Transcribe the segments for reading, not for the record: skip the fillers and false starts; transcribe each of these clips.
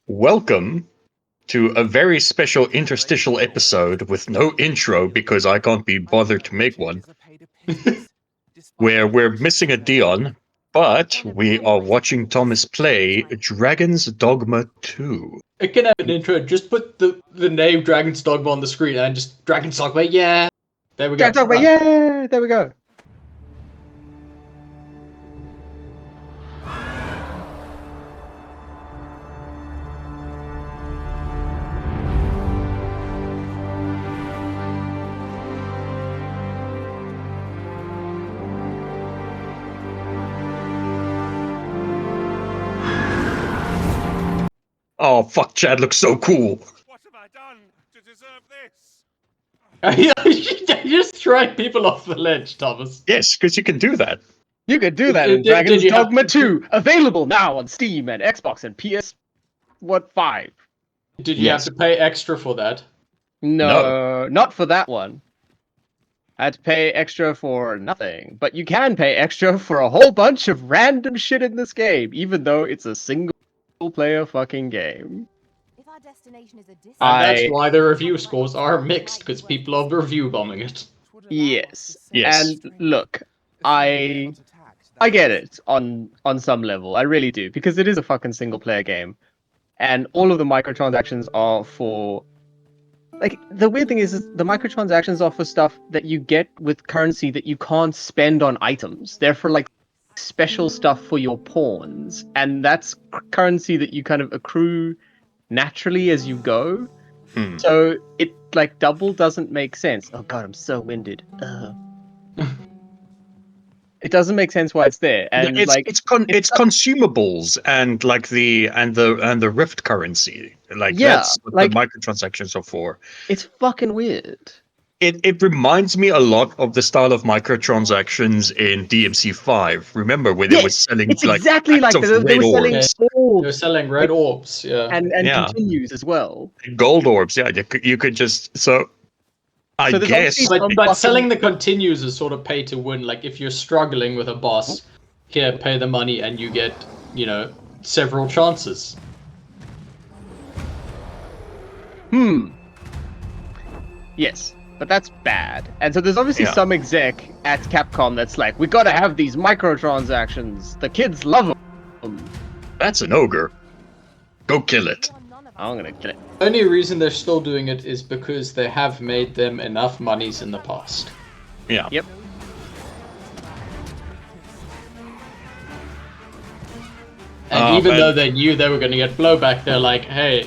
Welcome to a very special interstitial episode with no intro because I can't be bothered to make one, where we're missing a Dion, but we are watching Thomas play Dragon's Dogma 2. It can have an intro. Just put the name Dragon's Dogma on the screen and just Dragon's Dogma, yeah. There we go. Dragon's Dogma, yeah. There we go. Oh, fuck, Chad looks so cool. What have I done to deserve this? You just throwing people off the ledge, Thomas. Yes, because you can do that. You can do that in Dragon's Dogma 2, available now on Steam and Xbox and PS5. Did you have to pay extra for that? No, not for that one. I had to pay extra for nothing, but you can pay extra for a whole bunch of random shit in this game, even though it's a single-player fucking game. If our destination is a distance, And that's why the review scores are mixed, because people are review bombing it. Yes. Yes. And look, I get it on some level. I really do, because it is a fucking single-player game. And all of the microtransactions are for... Like, the weird thing is the microtransactions are for stuff that you get with currency that you can't spend on items. They're for, like, special stuff for your pawns. And that's currency that you kind of accrue naturally as you go. So it, like, double doesn't make sense. Oh god, I'm so winded. It doesn't make sense why it's there. And it's like it's consumables and like the rift currency. Like that's what like, the microtransactions are for. it's fucking weird. It reminds me a lot of the style of microtransactions in DMC5. Remember when they were selling It's like exactly like packs of they red were selling orbs, They're orbs selling red orbs, yeah. and Yeah. continues as well. gold orbs. Yeah, you could just I So there's guess obviously But selling the continues is sort of pay to win. Like, if you're struggling with a boss, here, pay the money and you get, several chances. Yes, but that's bad. And so there's obviously Yeah. some exec at Capcom that's like, we gotta have these microtransactions. The kids love them. that's an ogre. Go kill it. none of us I'm gonna kill it. The only reason they're still doing it is because they have made them enough monies in the past. Yeah. Yep. And even man. though they knew they were going to get blowback, they're like, hey,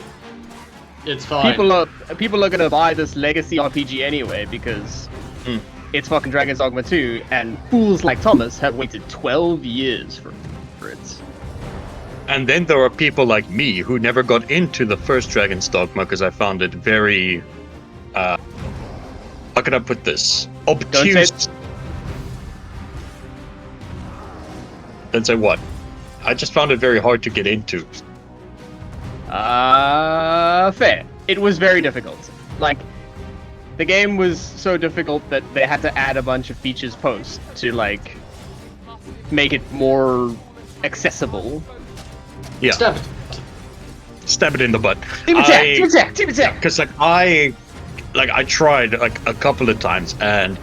it's fine. People are gonna buy this legacy RPG anyway because it's fucking Dragon's Dogma 2, and fools like Thomas have waited 12 years for it. And then there are people like me who never got into the first Dragon's Dogma because I found it very how can I put this? Obtuse. Don't say what? I just found it very hard to get into. Fair. It was very difficult. Like, the game was so difficult that they had to add a bunch of features post to, like, make it more accessible. Yeah. Stab it. Stab it in the butt. Team attack! Because I tried like a couple of times and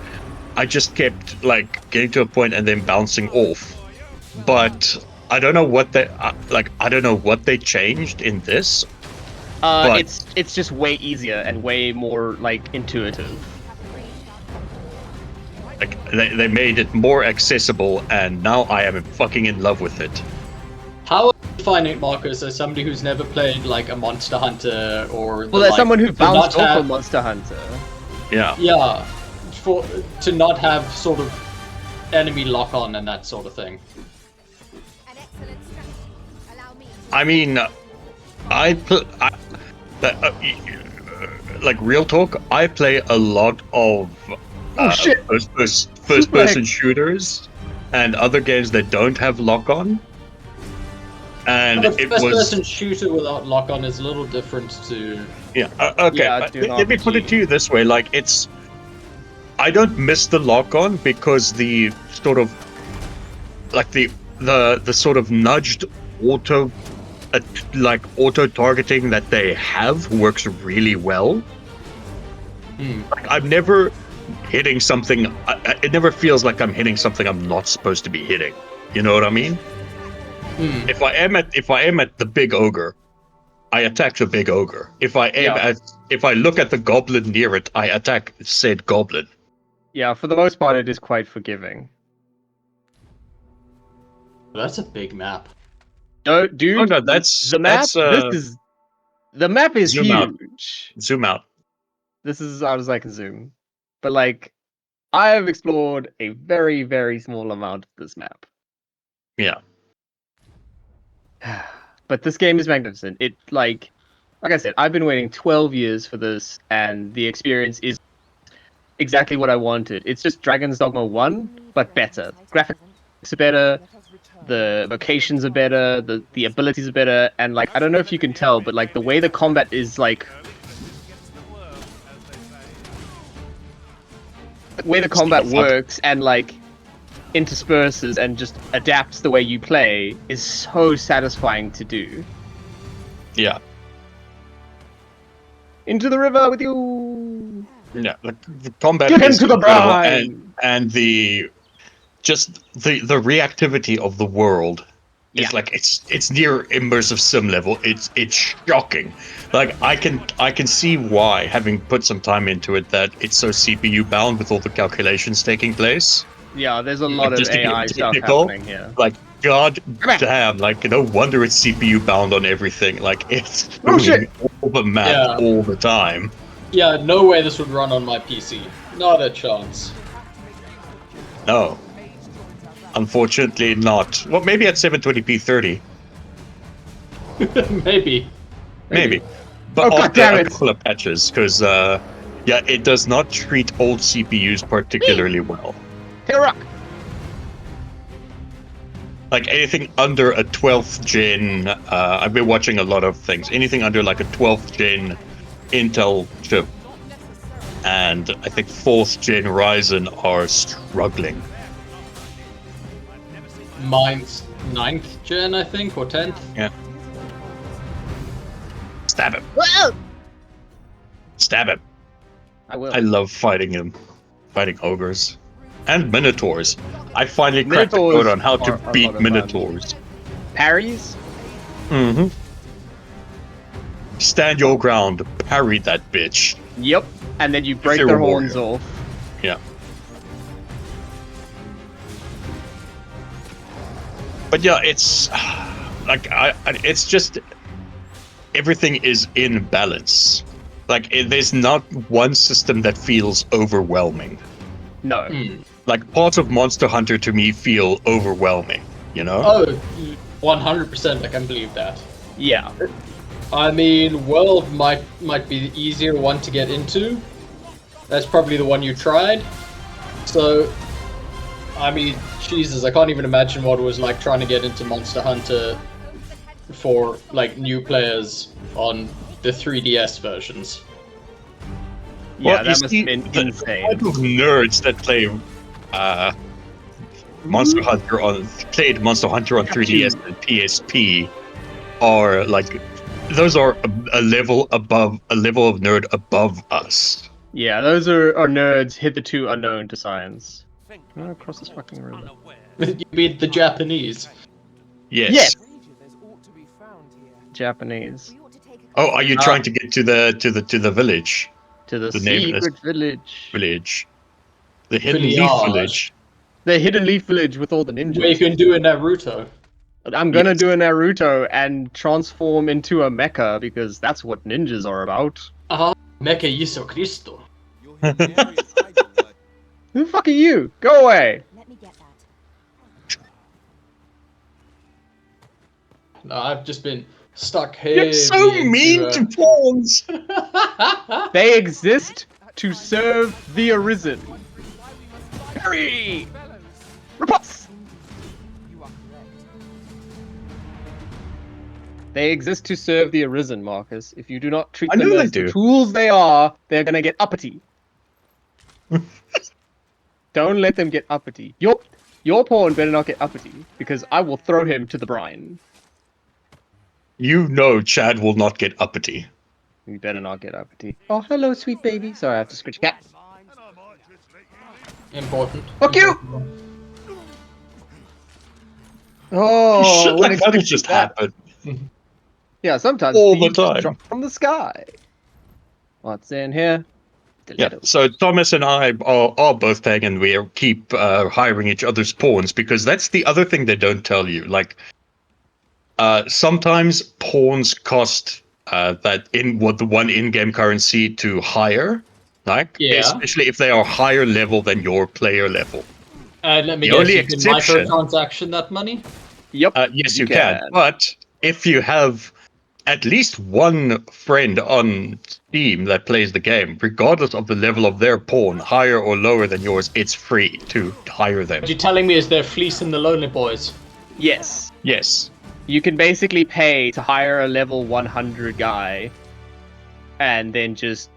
I just kept like getting to a point and then bouncing off. But I don't know what they changed in this. But- It's just way easier and way more, like, intuitive. Like they made it more accessible and now I am fucking in love with it. How are you finding it, Marcus, as somebody who's never played, like, a Monster Hunter or... Well, as someone who to bounced not off have- of Monster Hunter. Yeah. Yeah, to not have sort of enemy lock-on and that sort of thing. an excellent strategy. Allow me to I mean, like real talk, I play a lot of shit. first person shooters and other games that don't have lock on. And But it first-person was shooter without lock-on is a little different to... yeah okay. Yeah, but do an let me put it RPG. to you this way: like I don't miss the lock on because the sort of like the sort of nudged auto like auto targeting that they have works really well. Like, I'm never hitting something. It never feels like I'm hitting something I'm not supposed to be hitting. You know what I mean? If I am at the big ogre, I attack the big ogre. If I look at the goblin near it, I attack said goblin. Yeah, for the most part, it is quite forgiving. That's a big map. No, dude. Oh no, that's the map. The map is Zoom out. huge. Zoom out. This is as out as I can zoom, but like, I have explored a very, very small amount of this map. Yeah. But this game is magnificent. It like I said, I've been waiting 12 years for this, and the experience is exactly what I wanted. It's just Dragon's Dogma 1, but better. Graphics are better, the locations are better, the abilities are better, and like, I don't know if you can tell, but like the way the combat is like, the way the combat works and like intersperses and just adapts the way you play is so satisfying to do. Yeah. Into the river with you. Yeah. The combat Get him is to the incredible, brine! and the reactivity of the world is Yeah. like it's near immersive sim level. It's shocking. Like, I can see why, having put some time into it, that it's so CPU bound with all the calculations taking place. Yeah, there's a lot of Just to get AI stuff technical, happening here. Like, god damn, like, no wonder it's CPU bound on everything. Like, it's Oh, shit. all the map all the time. Yeah, no way this would run on my PC. Not a chance. No. Unfortunately not. Well, maybe at 720p 30. Maybe. Maybe. Oh, But God after damn a it. couple of patches, because, yeah, it does not treat old CPUs particularly well. Hit a rock! Like, anything under a 12th gen, I've been watching a lot of things. Anything under, like, a 12th gen Intel chip, and I think 4th gen Ryzen are struggling. Mine's 9th gen, I think, or 10th. Yeah. Stab him. Stab him. I will. I love fighting him. Fighting ogres. And minotaurs. I finally cracked the Minotaurs code on how to are a beat lot of fun. minotaurs. Parries? Mm-hmm. Stand your ground. Parry that bitch. Yep. And then you break you're their a warrior. horns off. Yeah. But yeah, it's like it's just everything is in balance. Like, there's not one system that feels overwhelming. No. Like, parts of Monster Hunter to me feel overwhelming. You know? Oh, 100%, I can believe that. Yeah. I mean, World might be the easier one to get into. That's probably the one you tried. So, I mean, Jesus, I can't even imagine what it was like trying to get into Monster Hunter for, like, new players on the 3DS versions. Yeah, Well, that you must see, have been the insane. type of nerds that play Monster Hunter played Monster Hunter on 3DS and PSP are like, those are a level of nerd above us. Yeah, those are nerds hitherto unknown to science. I'm gonna cross this fucking river. You mean the Japanese? Yes. Yes! Japanese. Oh, are you trying to get to the village? To the The name is- secret village. Village. The Hidden Village. Leaf Village. The hidden leaf village with all the ninjas. Where you can do a Naruto. I'm gonna Yes. do a Naruto and transform into a mecha because that's what ninjas are about. Mecha Yesu Cristo. Who the fuck are you? Go away! Let me get that. No, I've just been stuck You're here. so mean to pawns. They exist to serve the Arisen. Parry! Repulse! They exist to serve the Arisen, Marcus. If you do not treat I them know they as the do. tools they are, they're gonna get uppity. Don't let them get uppity. Your pawn better not get uppity, because I will throw him to the brine. You know Chad will not get uppity. You better not get uppity. Oh, hello, sweet baby. Sorry, I have to scratch cat. Important. Fuck you! Important. Oh, Shit what like that will just happen Yeah, sometimes all the thieves just time. drop from the sky. What's in here? Yeah, Stilettos. so Thomas and I are both paying, and we keep hiring each other's pawns, because that's the other thing they don't tell you. Like, sometimes pawns cost that in what the one in-game currency to hire, like Yeah. especially if they are higher level than your player level. And let me The guess, only you can exception, microtransaction that money? Yep. yes, you can. But if you have at least one friend on Steam that plays the game, regardless of the level of their pawn, higher or lower than yours, it's free to hire them. What you're telling me is they're fleecing the lonely boys. Yes. Yes. You can basically pay to hire a level 100 guy and then just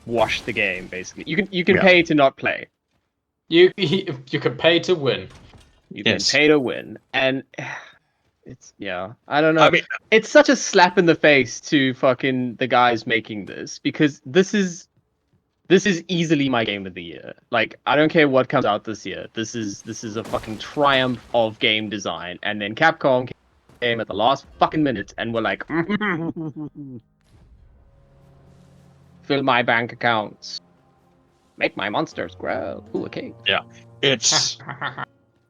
wash the game, basically. You can Yeah. pay to not play. You can pay to win. You Yes. can pay to win. And it's, yeah, I don't know. I mean, It's such a slap in the face to fucking the guys making this, because this is easily my game of the year. Like, I don't care what comes out this year. This is a fucking triumph of game design. And then Capcom came at the last fucking minute and were like, fill my bank accounts, make my monsters grow. Ooh, okay. it's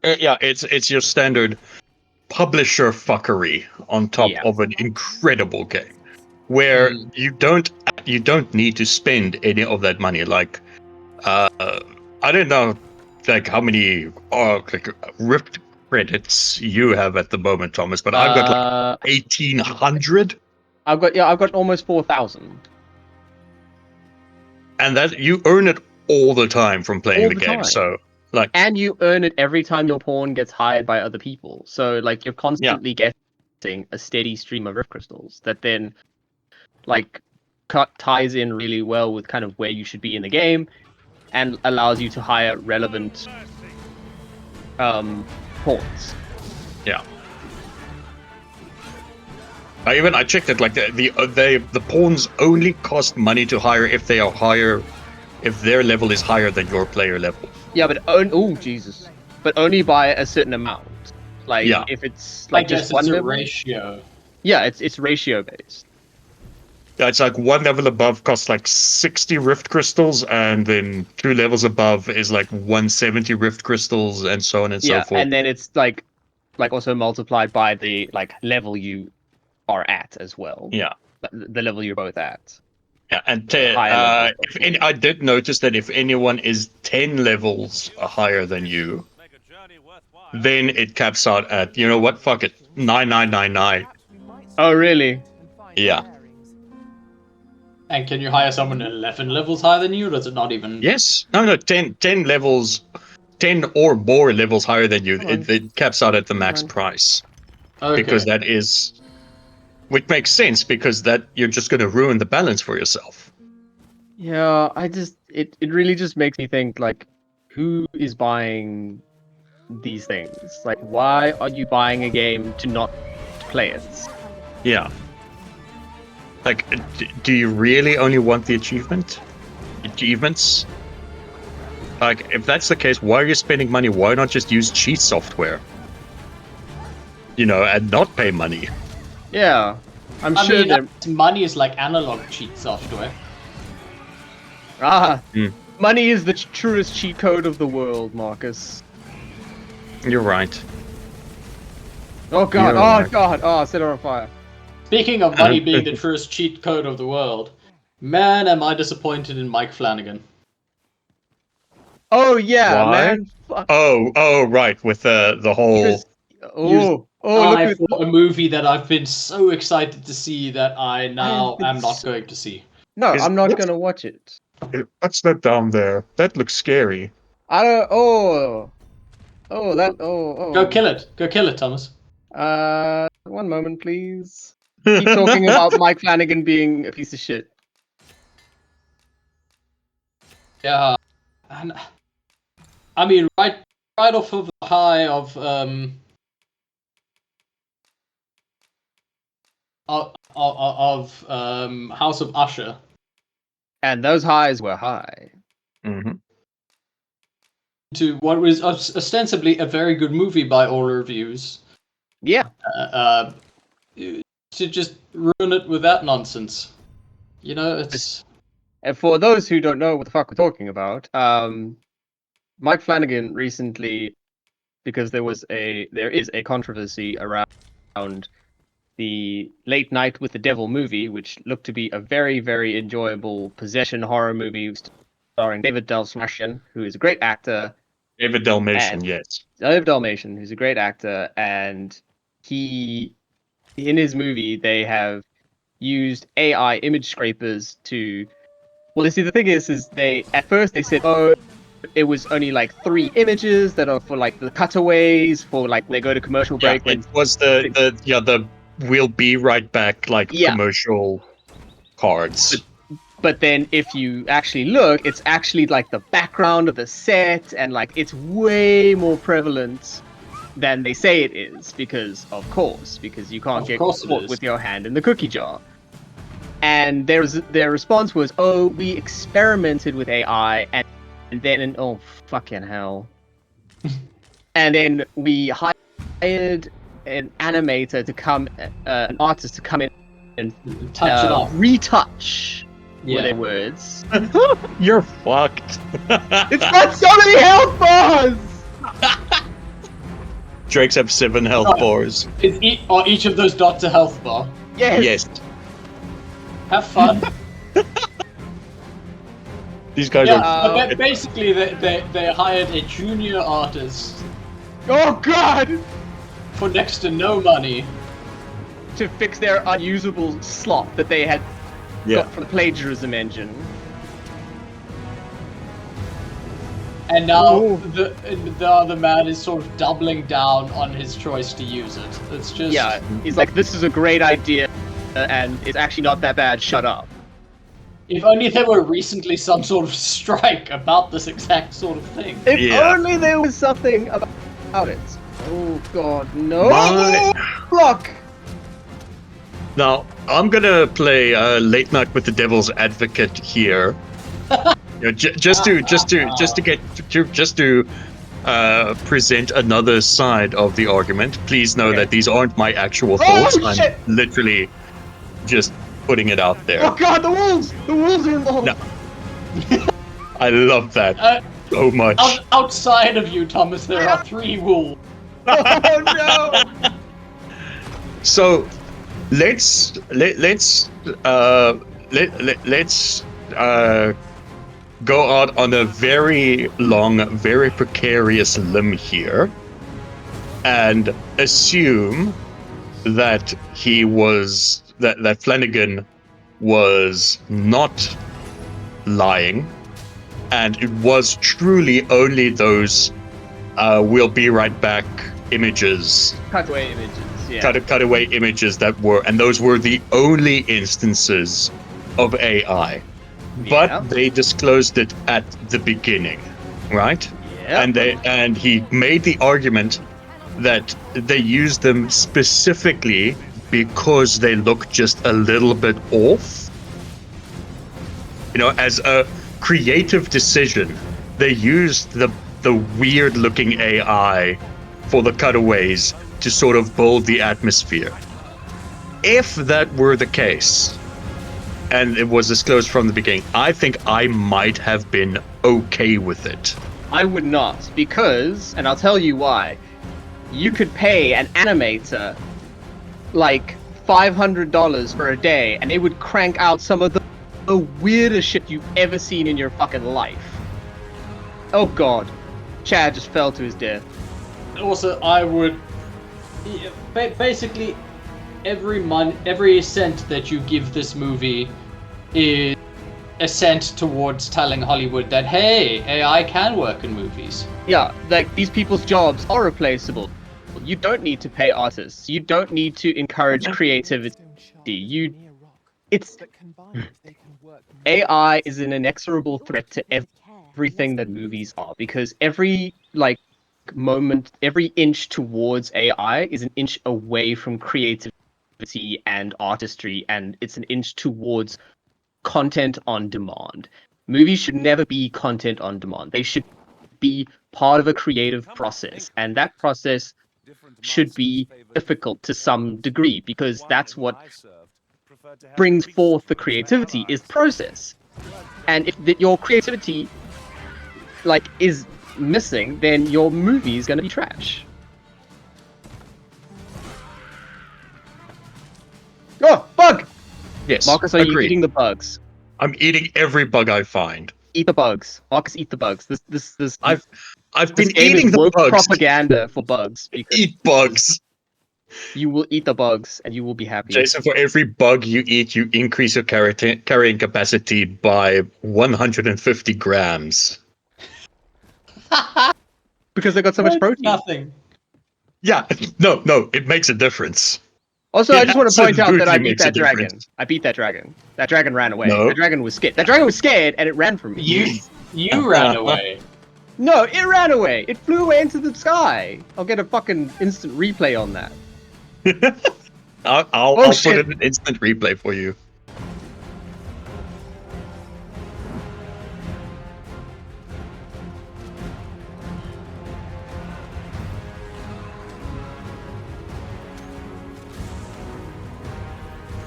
it's your standard publisher fuckery on top Yeah. of an incredible game, where you don't need to spend any of that money. Like, I don't know, like how many like Rift credits you have at the moment, Thomas, but I've got like 1,800, I've got almost 4,000 and that you earn it all the time from playing all the the game. time. So, like, And you earn it every time your pawn gets hired by other people. So like you're constantly getting a steady stream of Rift crystals that then like ties in really well with kind of where you should be in the game and allows you to hire relevant pawns. yeah. I checked it. Like the pawns only cost money to hire if they are higher, if their level is higher than your player level. Yeah, but oh Jesus, but only by a certain amount. Like Yeah. if it's I like guess just one it's a level, ratio. yeah, it's ratio based. Yeah, it's like one level above costs like 60 Rift crystals, and then 2 levels above is like 170 Rift crystals, and so on and so Yeah, forth. and then it's like also multiplied by the like level you are at as well. Yeah. The level you're both at. Yeah, and higher level of I did notice that if anyone is 10 levels higher than you, then it caps out at, you know what, fuck it, 9999. Oh really? Yeah. And can you hire someone 11 levels higher than you, or does it not even... Yes. No, 10 levels, 10 or more levels higher than you, it caps out at the max price. Okay. Because that is, which makes sense, because that you're just going to ruin the balance for yourself. Yeah, it really just makes me think, like, who is buying these things? Like, why are you buying a game to not play it? Yeah. Like, do you really only want the achievements? Like, if that's the case, why are you spending money? Why not just use cheat software? You know, and not pay money. Yeah, I'm I sure mean, they're... money is like analog cheat software. Money is the truest cheat code of the world, Marcus. You're right. Oh god, You're oh right. god, oh, I set her on fire. Speaking of money being the truest cheat code of the world, man, am I disappointed in Mike Flanagan. Oh yeah, Why? man. Fuck. Oh, right, with the whole... Oh, look at... For a movie that I've been so excited to see that I now am not going to see. No, I'm not gonna watch it. What's that down there? That looks scary. I don't... Oh. Go kill it. Go kill it, Thomas. One moment, please. Keep talking about Mike Flanagan being a piece of shit. Yeah. And I mean, right off of the high of House of Usher. And those highs were high. Mhm. To what was ostensibly a very good movie by all reviews. Yeah. To just ruin it with that nonsense. You know, it's... And for those who don't know what the fuck we're talking about, Mike Flanagan recently, because there is a controversy around the Late Night with the Devil movie, which looked to be a very, very enjoyable possession horror movie starring David Dalmatian, who is a great actor. David Dalmatian, And yes. David Dalmatian, who's a great actor, and in his movie, they have used AI image scrapers to... Well, you see, the thing is at first they said, oh, it was only like 3 images that are for like the cutaways for like they go to commercial Yeah, break. it was the we'll be right back commercial cards. But then if you actually look, it's actually like the background of the set, and like it's way more prevalent than they say it is, because you can't get caught with your hand in the cookie jar. And their response was, oh, we experimented with AI, and then, oh, fucking hell. And then we hired an animator to come, an artist to come in and touch it up. Retouch, were their words. You're fucked. It's got so many health bars! Drakes have 7 health bars. Are each of those dots a health bar? Yes. Have fun. These guys are... basically, they hired a junior artist. Oh god! For next to no money. To fix their unusable slot that they had got from the plagiarism engine. And now the other man is sort of doubling down on his choice to use it. It's just... Yeah, he's like, this is a great idea, and it's actually not that bad, shut up. If only there were recently some sort of strike about this exact sort of thing. If only there was something about it. Oh god, no! Block! Now, I'm gonna play Late Night with the Devil's Advocate here. Just to present another side of the argument. Please know that these aren't my actual thoughts. Shit. I'm literally just putting it out there. Oh god, the wolves! The wolves are involved! No. I love that so much. Outside of you, Thomas, there are 3 wolves. Oh no! So let's go out on a very long, very precarious limb here, and assume that that Flanagan was not lying, and it was truly only those we'll be right back images. Cutaway images, yeah. Cutaway images that were, and those were the only instances of AI. But they disclosed it at the beginning, right? Yeah. And he made the argument that they used them specifically because they look just a little bit off. You know, as a creative decision, they used the weird looking AI for the cutaways to sort of build the atmosphere. If that were the case, and it was disclosed from the beginning, I think I might have been okay with it. I would not, because, and I'll tell you why, you could pay an animator like $500 for a day, and it would crank out some of the weirdest shit you've ever seen in your fucking life. Oh god. Chad just fell to his death. Also, I would... Basically, every cent that you give this movie is a cent towards telling Hollywood that, hey, AI can work in movies. Yeah, like, these people's jobs are replaceable. You don't need to pay artists. You don't need to encourage creativity. AI is an inexorable threat to everything that movies are, because every, moment, every inch towards AI is an inch away from creativity and artistry, and it's an inch towards content on demand. Movies should never be content on demand. They should be part of a creative process, and that process should be difficult to some degree, because that's what brings forth the creativity, is process. And if your creativity like is missing, then your movie is going to be trash. Oh, bug! Yes, Marcus, are you agreed. eating the bugs? I'm eating every bug I find. Eat the bugs. Marcus, eat the bugs. This I've this been game eating is the woke bugs. propaganda for bugs, because Eat bugs. you will eat the bugs and you will be happy. Jason, for every bug you eat, you increase your carrying capacity by 150 grams. Because they got so much protein. Nothing. Yeah, no, it makes a difference. Also, I It just want to point out that I absolutely beat makes a that dragon. difference. I beat that dragon. That dragon ran away. No. That dragon was scared. That dragon was scared and it ran from me. You ran away. No, it ran away. It flew away into the sky. I'll get a fucking instant replay on that. I'll put shit. in an instant replay for you.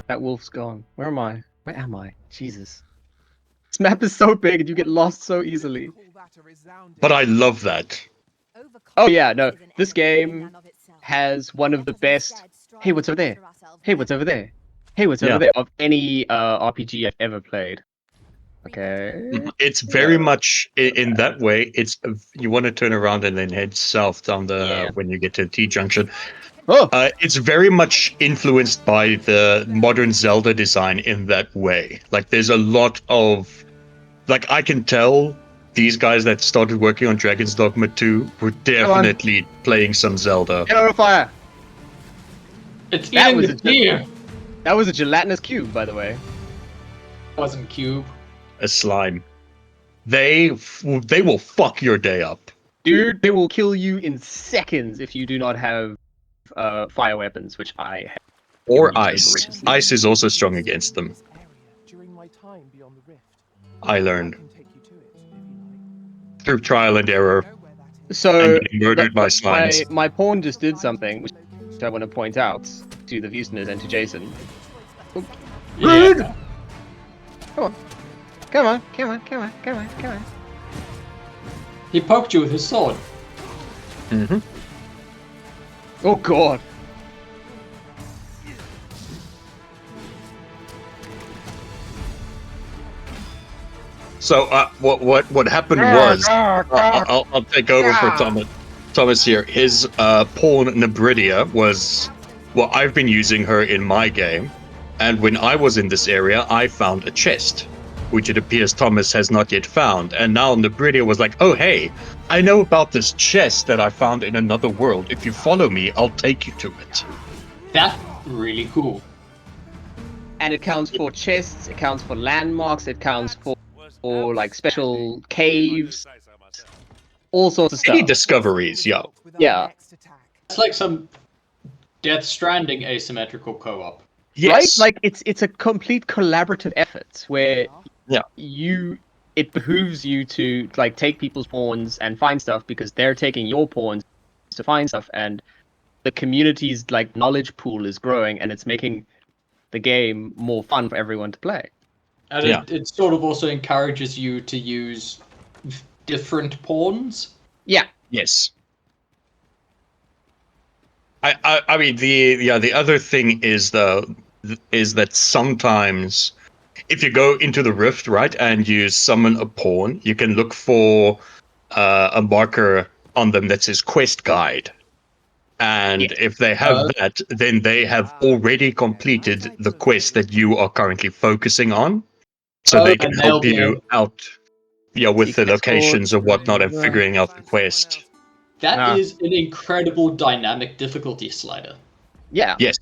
That wolf's gone. Where am I? Where am I? Jesus. This map is so big and you get lost so easily. But I love that. Oh yeah, no. This game has one of the best... Hey, what's over there? Hey, what's over there? Hey, what's Yeah. over there? Of any RPG I've ever played. Okay. It's very much in that way. It's you want to turn around and then head south down the Yeah. when you get to T junction. Oh! It's very much influenced by the modern Zelda design in that way. Like, there's a lot of, like, I can tell these guys that started working on Dragon's Dogma 2 were definitely playing some Zelda. Get on fire! It's That eating was the a- deer. That was a gelatinous cube, by the way. Wasn't cube. A slime. They will fuck your day up. Dude, they will kill you in seconds if you do not have fire weapons, which I have. Or Yeah, ice. religiously. Ice is also strong against them. I learned through trial and error So, and getting murdered by my, slimes. my pawn just did something, which I want to point out to the listeners and to Jason. Rude! Yeah. Come on. Come on, come on, come on, come on, come on. He poked you with his sword. Mm-hmm. Oh god. So what happened was I'll take over for Thomas here. His pawn Nebridia was I've been using her in my game, and when I was in this area, I found a chest, which it appears Thomas has not yet found. And now Nebridia was like, "Oh hey, I know about this chest that I found in another world. If you follow me, I'll take you to it." That's really cool. And it counts for chests, it counts for landmarks, it counts for like special caves, all sorts of Any stuff. discoveries, yo. Yeah. It's like some Death Stranding asymmetrical co-op. Yes. Right? Like it's a complete collaborative effort where Yeah. it behooves you to like take people's pawns and find stuff because they're taking your pawns to find stuff, and the community's like knowledge pool is growing and it's making the game more fun for everyone to play. And Yeah. it sort of also encourages you to use different pawns. Yeah. Yes. I mean the other thing is that sometimes if you go into the rift, right, and you summon a pawn, you can look for a marker on them that says quest guide. And Yeah. if they have that, then they have already completed the quest that you are currently focusing on. So they can and they'll help be you out with the Secret locations or whatnot and right. figuring out the quest. That is an incredible dynamic difficulty slider. Yeah. Yes.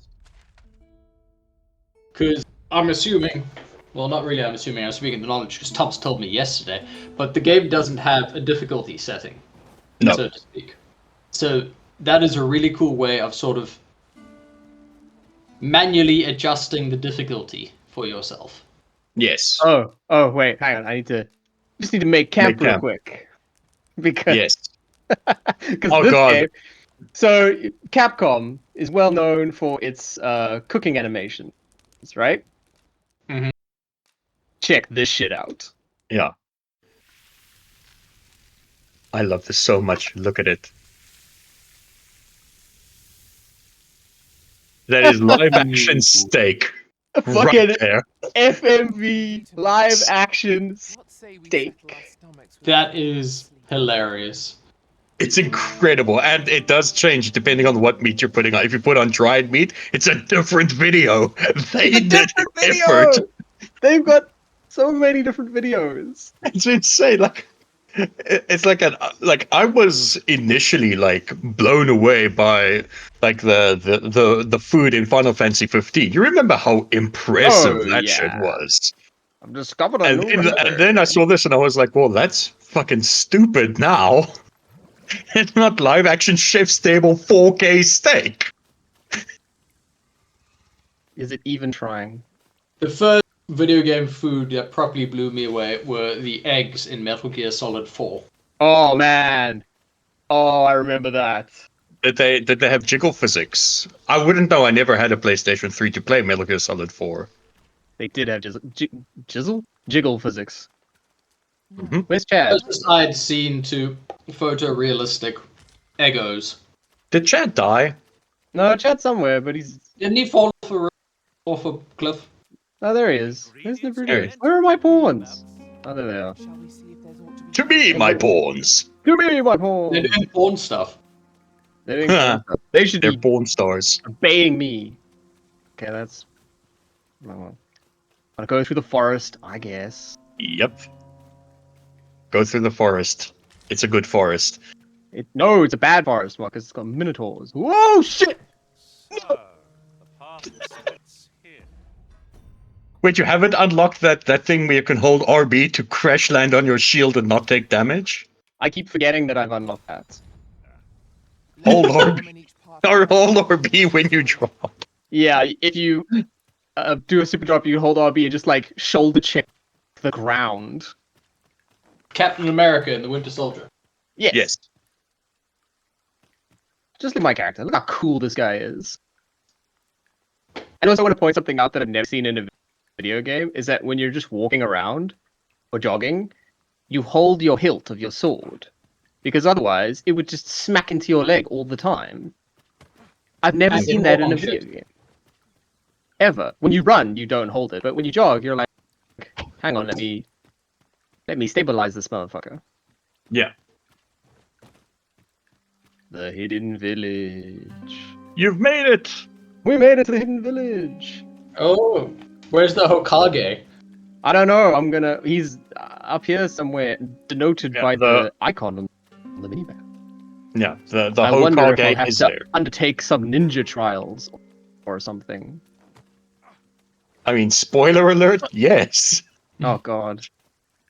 Because I'm assuming, well, not really I'm assuming, I'm speaking the knowledge because Thomas told me yesterday, but the game doesn't have a difficulty setting, No. so to speak. So that is a really cool way of sort of manually adjusting the difficulty for yourself. Yes. Oh, wait, hang on. Just need to make camp Make real camp. quick. Because Yes. because Oh this god. game. So Capcom is well known for its cooking animations, right? Mhm. Check this shit out. Yeah. I love this so much. Look at it. That is live action steak. A Right fucking there. FMV live action steak. That is hilarious. It's incredible. And it does change depending on what meat you're putting on. If you put on dried meat, it's a different video. They It's a did different effort. video. They've got so many different videos. It's insane. Like it's like I was initially like blown away by like the food in Final Fantasy 15. You remember how impressive Oh, that shit yeah. was. I've discovered a And new then, recipe. and then I saw this and I was like, well, that's fucking stupid now. It's not live action chef's table 4K steak. Is it even trying? The first video game food that properly blew me away were the eggs in Metal Gear Solid 4. Oh man. Oh, I remember that. Did they have jiggle physics? I wouldn't know. I never had a PlayStation 3 to play Metal Gear Solid 4. They did have jiggle physics. Mhm. Where's Chad? Closest I'd seen to photorealistic Eggos. Did Chad die? No, Chad's somewhere, but he's. Didn't he fall off a cliff? Oh, there he is. Where's the There he Brutus? is. Where are my pawns? Oh, there they are. To me, my pawns. Give me my They're pawns. doing porn stuff. They're doing porn stuff. They should They're be porn stars. obeying me. Okay, that's. Well, I'll go through the forest, I guess. Yep. Go through the forest. It's a good forest. No, it's a bad forest, Marcus. It's got minotaurs. Whoa, shit! Wait, you haven't unlocked that thing where you can hold RB to crash land on your shield and not take damage? I keep forgetting that I've unlocked that. Hold RB. Or hold RB when you drop. Yeah, if you do a super drop, you hold RB and just like shoulder check the ground. Captain America and the Winter Soldier. Yes. Yes. Just like my character. Look how cool this guy is. And also, I want to point something out that I've never seen in a video game is that when you're just walking around or jogging, you hold your hilt of your sword. Because otherwise, it would just smack into your leg all the time. I've never As seen in that in a long video shit. game. Ever. When you run, you don't hold it. But when you jog, you're like, hang on, let me stabilize this motherfucker. Yeah. The Hidden Village. You've made it! We made it to the Hidden Village. Oh, where's the Hokage? I don't know. He's up here somewhere, denoted Yeah, by the- the icon on the minimap. Yeah, the I wonder if I'll Hokage have is to there. undertake some ninja trials or something. I mean, spoiler alert, yes. Oh god.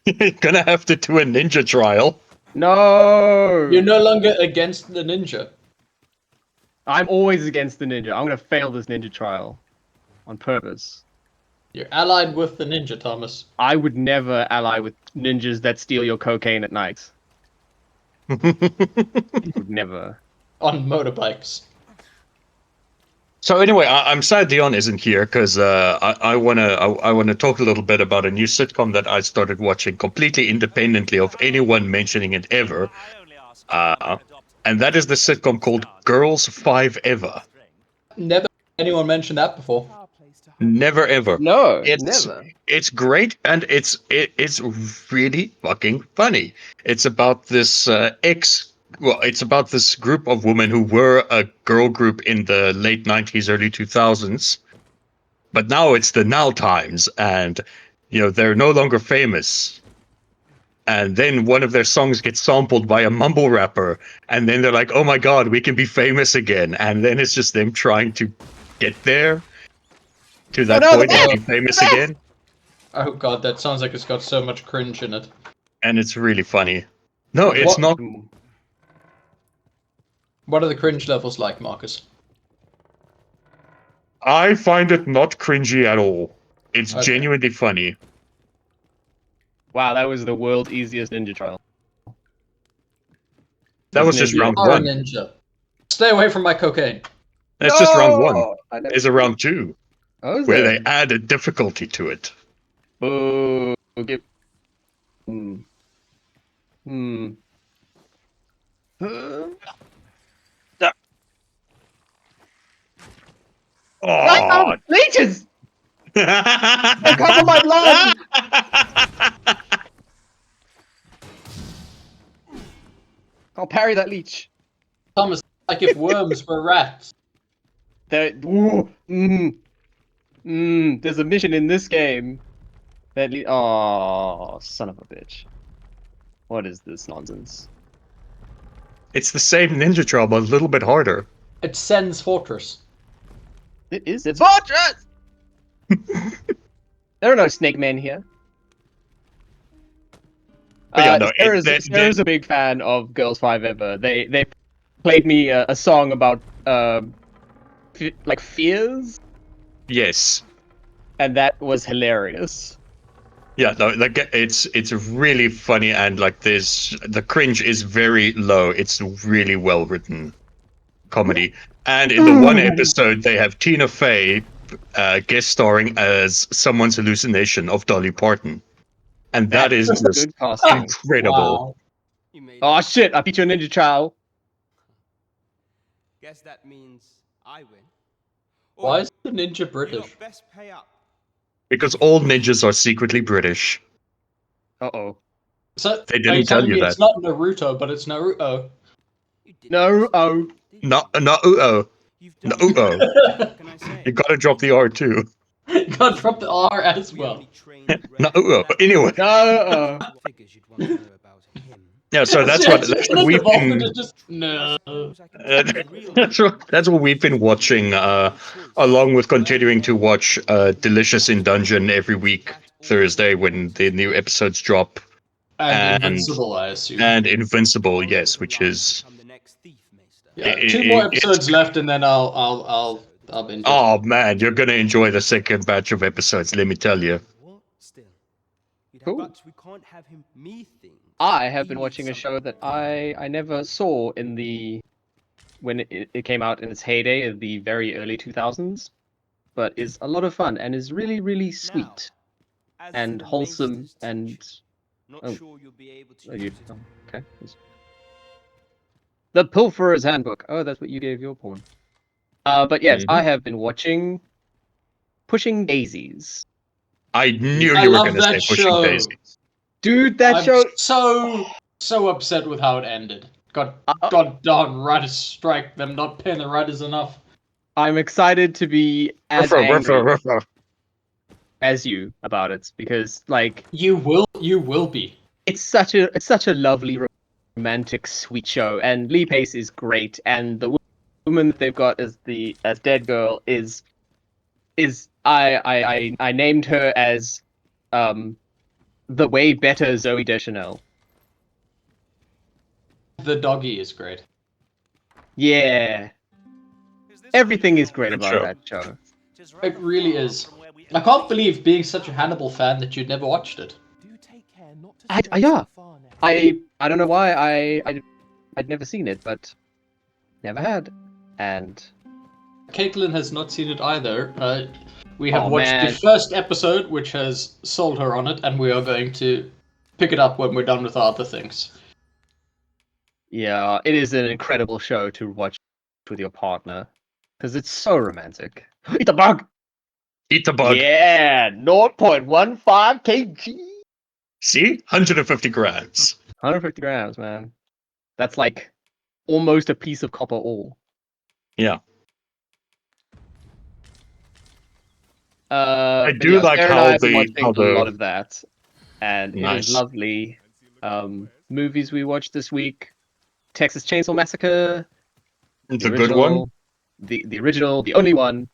You're gonna have to do a ninja trial. No! You're no longer against the ninja. I'm always against the ninja. I'm gonna fail this ninja trial. On purpose. You're allied with the ninja, Thomas. I would never ally with ninjas that steal your cocaine at night. Would never. On motorbikes. So anyway, I'm sad Dion isn't here because I wanna talk a little bit about a new sitcom that I started watching completely independently of anyone mentioning it ever, and that is the sitcom called Girls 5 Ever. Never anyone mentioned that before. Never ever. No, It's never. it's great and it's really fucking funny. It's about this it's about this group of women who were a girl group in the late 90s, early 2000s. But now it's the now times and they're no longer famous. And then one of their songs gets sampled by a mumble rapper and then they're like, "Oh my god, we can be famous again." And then it's just them trying to get there to that no, the point of best! being famous The best! again. Oh god, that sounds like it's got so much cringe in it. And it's really funny. No, it's What? not. What are the cringe levels like, Marcus? I find it not cringy at all. It's Okay. genuinely funny. Wow, that was the world's easiest ninja trial. That This was just ninja- round You're a 1. ninja. Stay away from my cocaine. That's just round 1. I never- There's a round 2 Oh, is where there? they add a difficulty to it. Boo. Okay. Hmm. Hmm. Oh. Leeches! They cover my blood! I'll parry that leech. Thomas, like if worms were rats. There's a mission in this game that oh, son of a bitch. What is this nonsense? It's the same ninja trial, but a little bit harder. It's Sen's Fortress. It's Fortress! There are no snake men here. But yeah, no, Sarah's a big fan of Girls 5 Ever. They played me a song about like fears, yes. and that was hilarious. Yeah, no, like it's really funny, and like the cringe is very low. It's really well written comedy. And in the one episode, they have Tina Fey guest starring as someone's hallucination of Dolly Parton, and that is just Good casting. incredible. Wow. Oh shit! I beat you in Ninja Trial. Guess that means I win. Why is the ninja British? Best pay up. Because all ninjas are secretly British. Uh-oh. So, They are you didn't tell telling you me that. it's not Naruto, but it's Naruto? No, oh. No, uh-oh. No, uh-oh. What can I say? You gotta drop the R too. God, drop the R as We well. only trained No, rare anyway. No, figures you'd want to know about him. Yeah, so that's It's what we've evolved been. into just no. That's what we've been watching, along with continuing to watch Delicious in Dungeon every week Thursday when the new episodes drop, And and Invincible, I assume. and Invincible, yes, which is Yeah, it- 2 more it's- episodes left, and then I'll binge it. oh man, you're gonna enjoy the second batch of episodes. Let me tell you. What? Still. Cool. But we can't have him me things. I have He been needs watching a show something that more. I never saw in the when it came out in its heyday of the very early 2000s, but is a lot of fun and is really really sweet As and for the wholesome Maester's and teach, not oh. sure you'll be able to oh, you, use it. oh, okay. The Pilferer's Handbook. Oh, that's what you gave your porn. But yes, I have been watching Pushing Daisies. I knew I you were love gonna that say Pushing show. Daisies. Dude, that I'm show. so upset with how it ended. God Uh, darn writers strike, them not paying the writers enough. I'm excited to be as angry as you about it because, like, You will be. it's such a lovely romantic sweet show, and Lee Pace is great, and the woman that they've got as Dead Girl is I named her as the way better Zoe Deschanel. The doggy is great. Yeah, everything is great about show. that show. It really is. I can't believe being such a Hannibal fan that you'd never watched it. Yeah, I don't know why I'd never seen it, but never had, and Caitlin has not seen it either. We have Oh, watched man. the first episode, which has sold her on it, and we are going to pick it up when we're done with our other things. yeah, it is an incredible show to watch with your partner because it's so romantic. Eat the bug. Eat the bug. Yeah, 0.15 kg. See, 150 grams. 150 grams, man. That's like almost a piece of copper ore. Yeah. But do like Sarah and how I have been the- watching how the- a lot of that, and it Nice. is lovely. Movies we watched this week: Texas Chainsaw Massacre, It's a good one. the original, the only one.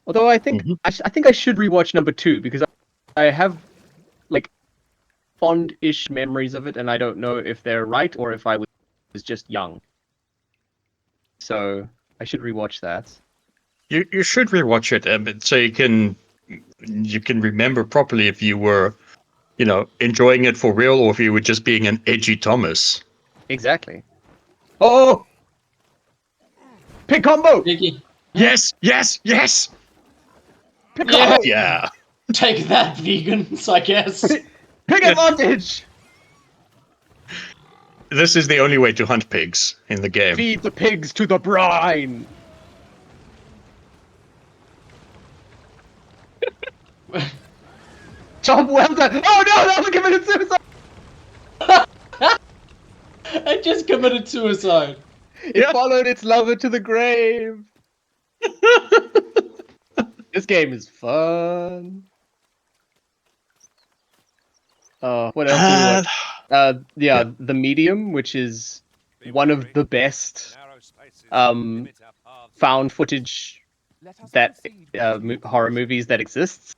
Although I think Mhm. I think I should rewatch number 2 because I have like fond-ish memories of it, and I don't know if they're right or if I was just young. So I should rewatch that. You should rewatch it, so you can remember properly if you were, enjoying it for real or if you were just being an edgy Thomas. Exactly. Oh! Pick combo! Iggy. Yes, yes, yes. Pick Yeah. combo! Yeah. Take that, vegans, I guess. Pick advantage! This is the only way to hunt pigs in the game. Feed the pigs to the brine! Job well done! Oh no, that was committed suicide! I just committed suicide. It followed its lover to the grave! This game is fun. What else do we watch? Yeah. The Medium, which is one of the best found footage that horror movies that exists,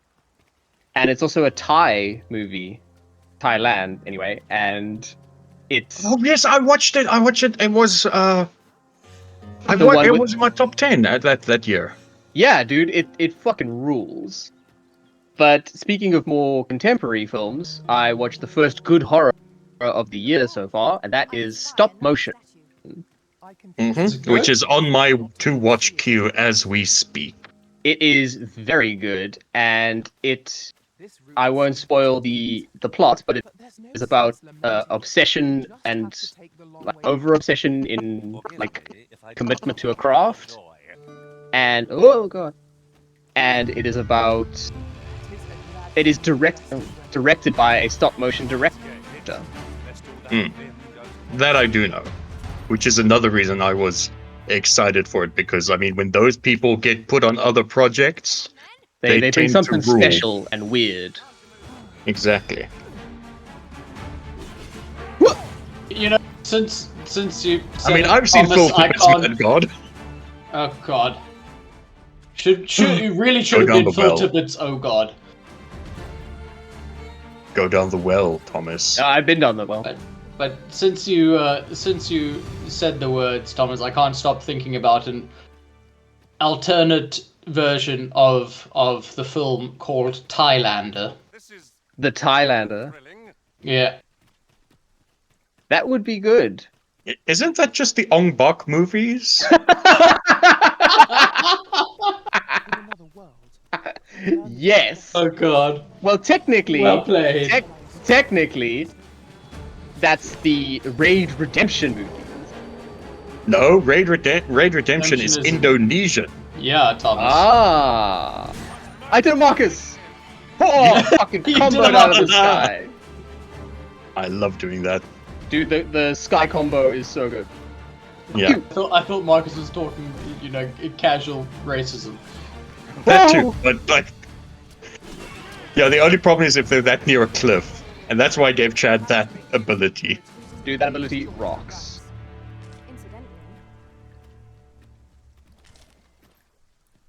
and it's also a Thai movie, Thailand anyway, and it's Oh yes, I watched it. It was one it with- was in my top 10 that year. yeah, dude, it fucking rules. But speaking of more contemporary films, I watched the first good horror of the year so far, and that is Stop Motion. Is it good? Which is on my to watch queue as we speak. It is very good, and I won't spoil the plot, but it is about obsession and over obsession in commitment to a craft, and oh god, and it is directed by a stop motion director. That I do know, which is another reason I was excited for it, because I mean, when those people get put on other projects, They They bring tend to something rule. special and weird. exactly. You know, since you said I mean, I've seen Thomas, Phil I Tippett can't. with God. Oh god. Should it really should Go have down been the Phil well. Tippett's oh god. Go down the well, Thomas. I've been down that well. But since you said the words, Thomas, I can't stop thinking about an alternate version of the film called Thailander. The Thailander. Yeah. That would be good. Isn't that just the Ong Bak movies? Yes. Oh god. Well, technically, Well played. technically, that's the Raid Redemption movie. No, Raid Redemption is is- Indonesian. Yeah, Thomas. Ah, I did Marcus. Oh, fucking You combo did out of the Marcus. sky, I love doing that. dude. The sky combo is so good. Yeah, I thought Marcus was talking, casual racism. that Whoa! too. But yeah, the only problem is if they're that near a cliff, and that's why I gave Chad that ability. Dude, that ability rocks. Incidentally,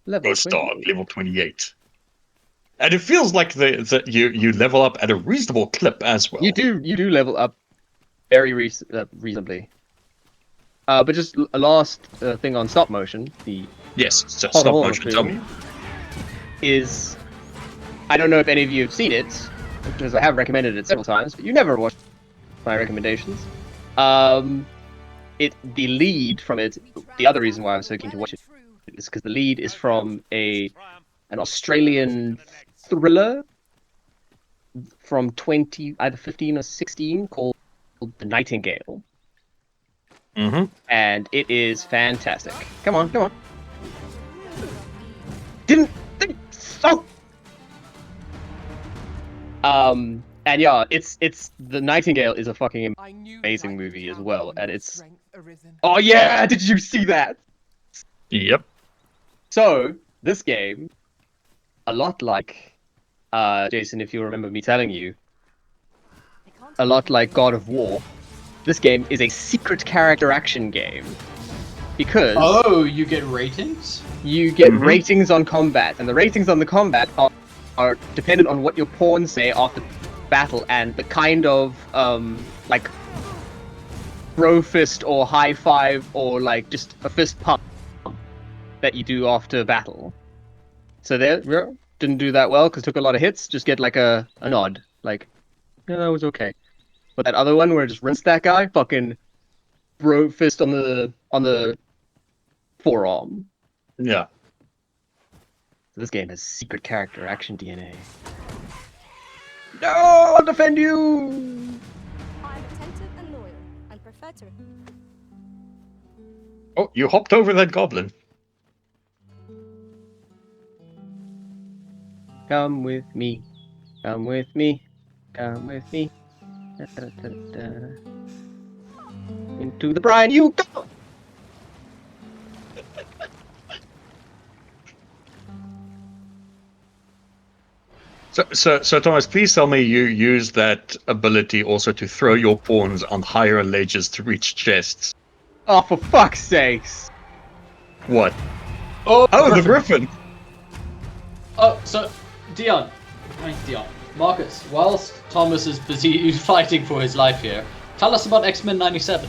Level Ghost 20. Dog, level 28. And it feels like you level up at a reasonable clip as well. You do level up very reasonably. But just a last thing on stop motion, the Yes, so Hold stop on, motion, please. tell me. is I don't know if any of you have seen it, because I have recommended it several times, but you never watched my recommendations. The lead from it, the other reason why I'm so keen to watch it is because the lead is from an Australian thriller from either 15 or 16 called The Nightingale, Mm-hmm. and it is fantastic. Come on. Didn't think so. And yeah, it's The Nightingale is a fucking amazing movie as well, and it's oh yeah, did you see that? Yep. So this game, a lot like Jason, if you remember me telling you, a lot like God of War, this game is a secret character action game because Oh, you get ratings? you get Mhm. ratings on combat, and the ratings on the combat are dependent on what your pawns say after battle and the kind of like bro fist or high five or like just a fist pump that you do after battle. So there, didn't do that well because took a lot of hits. Just get like a nod, like, yeah, that was okay. But that other one where I just rinsed that guy, fucking bro fist on the forearm. Yeah. So this game has secret character action DNA. No, I'll defend you. I'm attentive and loyal, and prefer to. Oh, you hopped over that goblin. Come with me. Come with me. Come with me. Da, da, da, da. Into the brine you go. So Thomas, please tell me you use that ability also to throw your pawns on higher ledges to reach chests. Oh, for fuck's sakes! What? Oh, Oh, the Griffin! Oh, so Dion, Marcus, whilst Thomas is busy fighting for his life here, tell us about X-Men '97.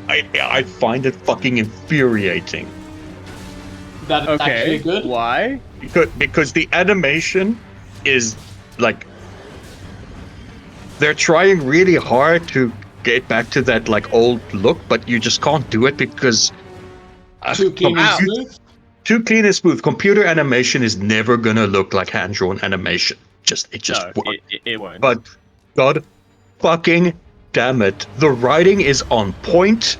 I find it fucking infuriating. That is actually good. Why? Because the animation is like they're trying really hard to get back to that like old look, but you just can't do it because Too clean and smooth. Too clean and smooth. Computer animation is never gonna look like hand-drawn animation. It just No, won't. it won't. But God fucking damn it, the writing is on point.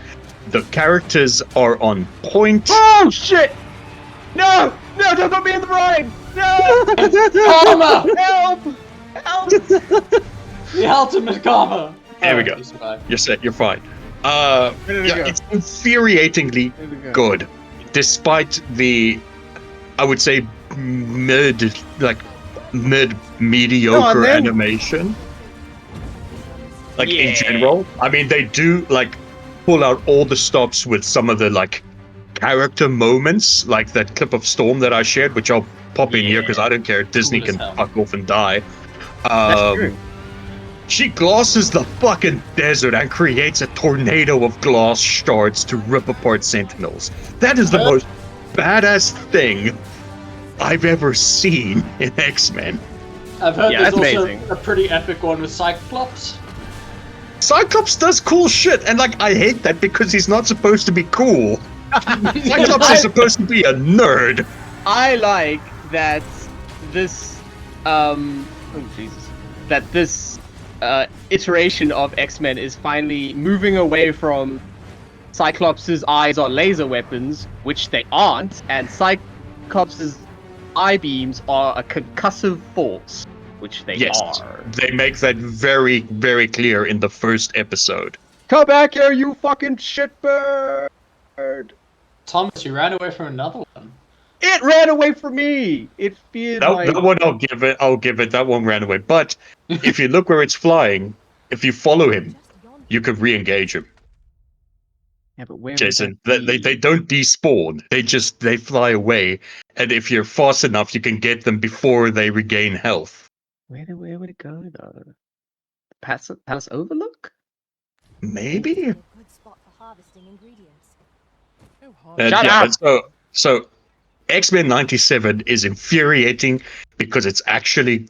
The characters are on point. Oh shit! No! No! Don't put me in the brine! No! Karma! Help! Help! The ultimate karma. There we go. He's fine. You're set. You're fine. Where did it go? It's infuriatingly Where did it go? good, despite the, I would say, mid mediocre then. animation. Like Yeah. in general, I mean, they do like pull out all the stops with some of the like character moments, like that clip of Storm that I shared, which I'll pop in here because I don't care. Disney Cool as can hell. fuck off and die. That's true. She glasses the fucking desert and creates a tornado of glass shards to rip apart Sentinels. That is the most badass thing I've ever seen in X-Men. I've heard Yeah, there's that's also amazing. a pretty epic one with Cyclops. Cyclops does cool shit, and like I hate that because he's not supposed to be cool. Cyclops is supposed to be a nerd. I like that this iteration of X-Men is finally moving away from Cyclops' eyes are laser weapons, which they aren't, and Cyclops' eye beams are a concussive force, which they Yes, are. they make that very, very clear in the first episode. Come back here, you fucking shitbird! Thomas, you ran away from another one. It ran away from me. It feared my. That one I'll give it. That one ran away. But if you look where it's flying, if you follow him, you could re-engage him. Yeah, but where? Jason, would that they be? don't despawn. They fly away, and if you're fast enough, you can get them before they regain health. Where would it go though? Palace Overlook? Maybe. A good spot for harvesting ingredients. Shut yeah, up! so X-Men '97 is infuriating because it's actually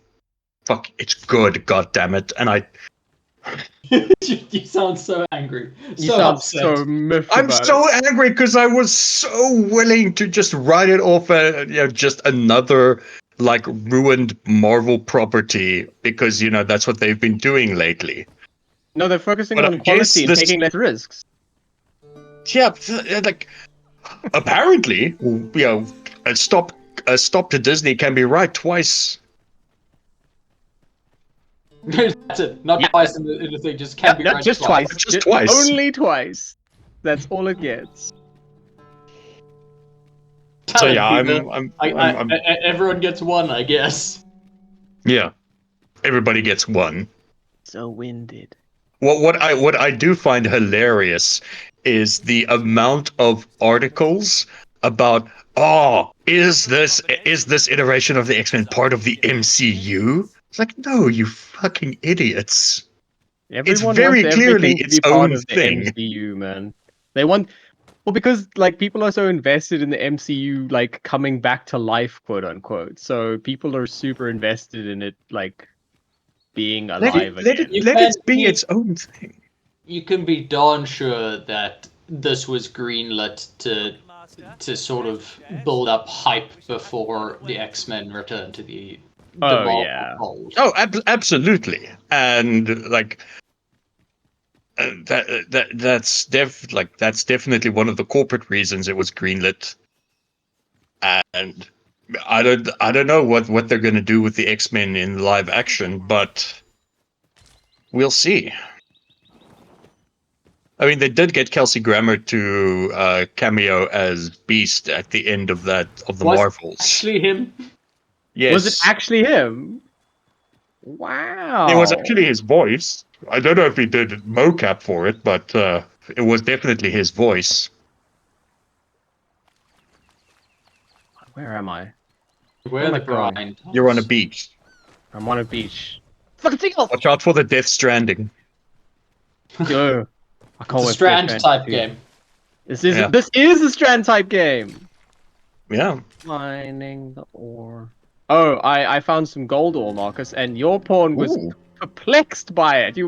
it's good. God damn it! And You sound so angry. You So sound upset. so miffed I'm about so it. angry because I was so willing to just write it off as just another like ruined Marvel property because that's what they've been doing lately. No, they're focusing But I on guess quality and this- taking less risks. Yeah, like apparently, a stop to Disney can be right twice. That's it. Not Yeah. twice in the thing. Just can't be Not right just twice. Just twice. Only twice. That's all it gets. So yeah, Talent, everyone gets one, I guess. yeah, everybody gets one. So winded. What I do find hilarious is the amount of articles about is this iteration of the X-Men part of the MCU? It's like, no, you fucking idiots. Everyone very wants clearly everything to its be part own of the thing. MCU, man. They want Well, because like people are so invested in the MCU like coming back to life, quote unquote. So people are super invested in it like being alive again. You let can it be be- its own thing. You can be darn sure that this was greenlit to sort of build up hype before the X-Men return to the Oh, Marvel yeah. fold. Oh, absolutely, and like that's definitely one of the corporate reasons it was greenlit. And I don't know what they're going to do with the X-Men in live action, but we'll see. I mean, they did get Kelsey Grammer to cameo as Beast at the end of the Was Marvels. actually him. Yes, Was it actually him? Wow. it was actually his voice. I don't know if he did mocap for it, but it was definitely his voice. Where am I? Where am the I going? grind. You're on a beach. I'm on a beach. Fucking seagulls! Watch out for the Death Stranding. Yo, I It's can't a wait for Strand Death type Stranding 2. game. This is Yeah. this is a Strand type game. Yeah. Mining the ore. Oh, I found some gold ore, Marcus, and your pawn was Ooh. perplexed by it.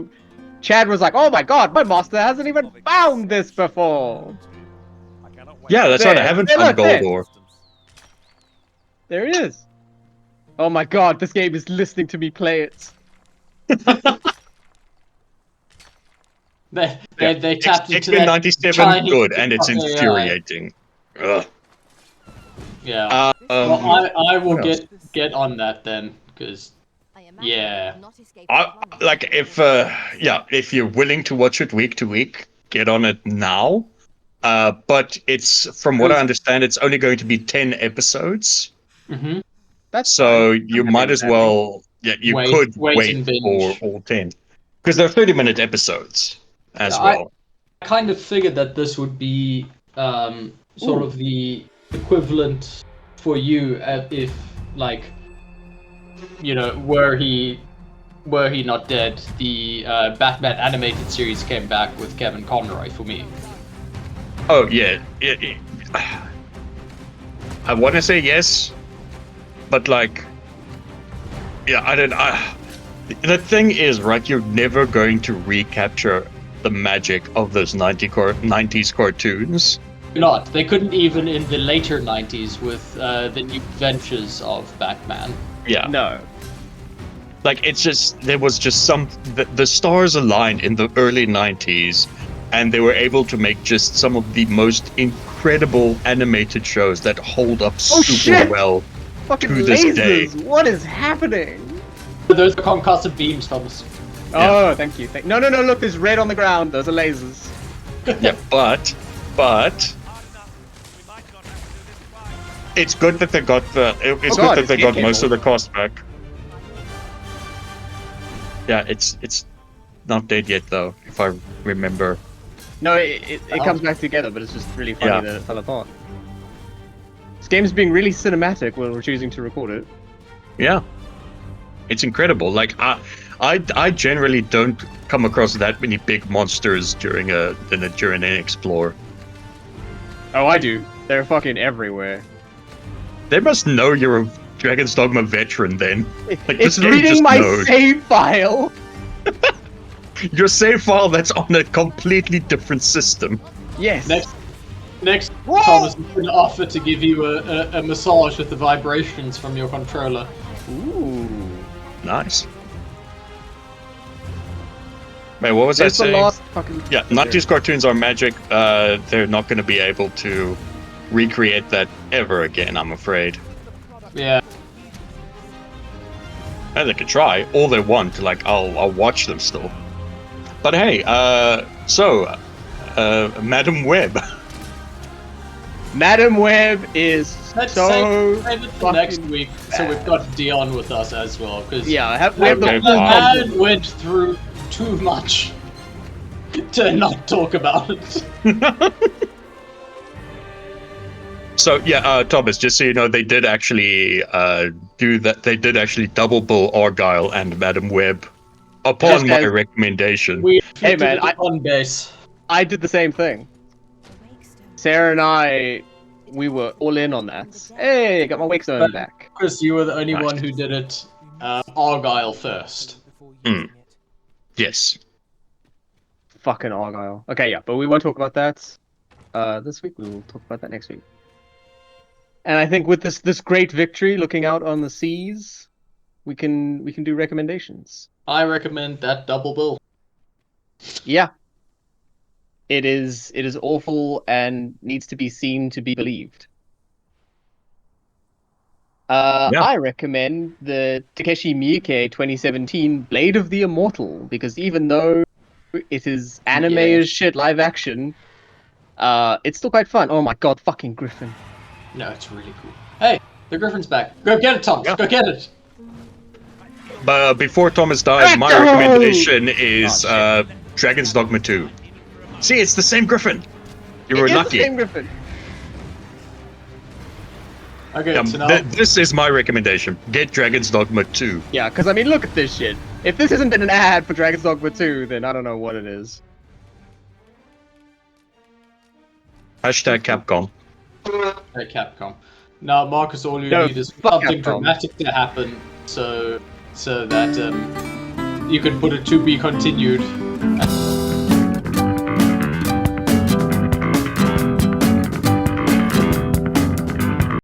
Chad was like, "Oh my god, my master hasn't even found this before." Yeah, that's right. I There, haven't there, found look, gold there. ore. There it is. Oh my god, this game is listening to me play it. They tapped into X-Men that 97, Chinese good, and it's AI. infuriating. Ugh. Yeah. Well, I will what else? get on that then, because I imagine Yeah. you will not escape our knowledge. Like if you're willing to watch it week to week, get on it now. But it's from what I understand, it's only going to be 10 episodes. hmm That's So fine. you I'm might happy as with that. well, yeah, you Wait- could wait wait and for binge. all 10 because they're 30-minute episodes as Yeah, well. I kind of figured that this would be sort Ooh. of the equivalent for you if, like, were he not dead, the Batman animated series came back with Kevin Conroy for me. Oh yeah, I want to say yes, but like, yeah, I don't. The thing is, right? You're never going to recapture the magic of those 90s cartoons. Not. They couldn't even in the later 90s with the new adventures of Batman. Yeah, No. like it's just there was just the stars aligned in the early 90s, and they were able to make just some of the most incredible animated shows that hold up Oh, super shit! well. Fucking To this lasers! day. What is happening? Those are concussive beams, Thomas. Oh, thank you. No, no, no, look, there's red on the ground. Those are lasers. Yeah, but it's good that they got it's God, good that they it's got Git most cable. of the cost back. Yeah, it's not dead yet though, if I remember. No, it comes back together, but it's just really funny Yeah. that it fell apart. This game's being really cinematic when we're choosing to record it. Yeah, it's incredible. Like I generally don't come across that many big monsters during an explore. Oh, I do. They're fucking everywhere. They must know you're a Dragon's Dogma veteran then. Like, this It's game reading just my knows. save file. Your save file that's on a completely different system. Yes. Next, Whoa! Thomas is going to offer to give you a massage with the vibrations from your controller. Ooh. Nice. Wait, what was I There's the saying? last fucking. Yeah, 90s cartoons are magic. They're not going to be able to recreate that ever again, I'm afraid. Yeah. And they can try all they want. Like, I'll watch them still. But hey, Madam Web. Madam Web is Let's so. save it for next week, so we've got Dion with us as well. Because Yeah, we have Okay, the fine. man went through too much to not talk about it. So yeah, Thomas, just so you know, they did actually do that. They did actually double bill Argyle and Madam Web upon Yes, my guys. recommendation. We Hey, man, on base. I did the same thing. The wake stones Sarah and I, we were all in on that. Hey, got my Wake Zone back. Chris, you were the only Nice. one who did it. Argyle first. Yes. Fucking Argyle. Okay, yeah, but we won't talk about that this week. We will talk about that next week. And I think with this great victory, looking out on the seas, we can do recommendations. I recommend that double bill. Yeah. It is awful and needs to be seen to be believed. Yeah. I recommend the Takeshi Miike 2017 Blade of the Immortal, because even though it is anime as shit live action, it's still quite fun. Oh my god, fucking Griffin. No, it's really cool. Hey, the Griffin's back. Go get it, Thomas. Yeah. Go get it. But before Thomas dies, my Echo! recommendation is Oh, Dragon's Dogma 2. See, it's the same Griffin. You were It is the lucky. same Griffin. Okay, so now This is my recommendation. Get Dragon's Dogma 2. Yeah, because I mean, look at this shit. If this hasn't been an ad for Dragon's Dogma 2, then I don't know what it is. Hashtag Capcom. at Capcom. Now, Marcus, all you No, need is fuck something Capcom. dramatic to happen, so that you can put it to be continued. And